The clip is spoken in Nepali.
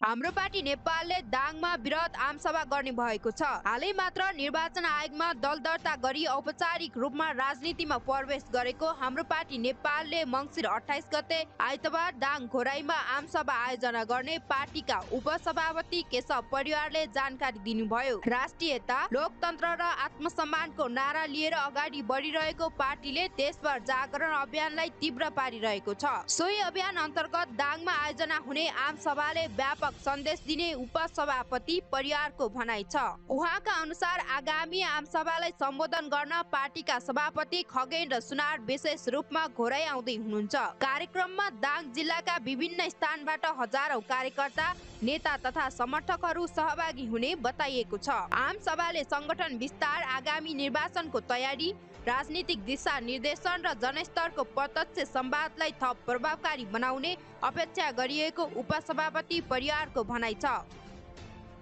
हाम्रो पार्टी नेपालले दाङमा वृहत आमसभा गर्ने भएको छ। हालै मात्र निर्वाचन आयोगमा दल दर्ता गरी औपचारिक रूपमा राजनीतिमा प्रवेश गरेको हाम्रो पार्टी नेपालले मङ्सिर 28 गते आइतबार दाङ घोराईमा आमसभा आयोजना गर्ने पार्टीका उपसभापति केशव परियारले जानकारी दिनुभयो। राष्ट्रियता, लोकतन्त्र र आत्मसम्मानको नारा लिएर अगाडि बढिरहेको पार्टीले देशभर जागरण अभियानलाई तीव्र पारिरहेको छ। सोही अभियान अन्तर्गत दाङमा आयोजना हुने आमसभाले व्यापक सन्देश दिने उपसभापति परियारको भनाइ छ। उहाँका अनुसार आगामी आमसभालाई सम्बोधन गर्न पार्टीका सभापति खगेन र सुनार विशेष रूपमा घोराई आउँदै हुनुहुन्छ। कार्यक्रममा दाङ जिल्लाका विभिन्न स्थानबाट हजारौं कार्यकर्ता, नेता तथा समर्थकहरू सहभागी हुने बताइएको छ। आमसभाले संगठन विस्तार, आगामी निर्वाचनको तयारी, राजनीतिक दिशा निर्देशन र जनस्तरको प्रत्यक्ष संवादलाई थप प्रभावकारी बनाउने अपेक्षा गरिएको उपसभापति परियारको भनाइ छ।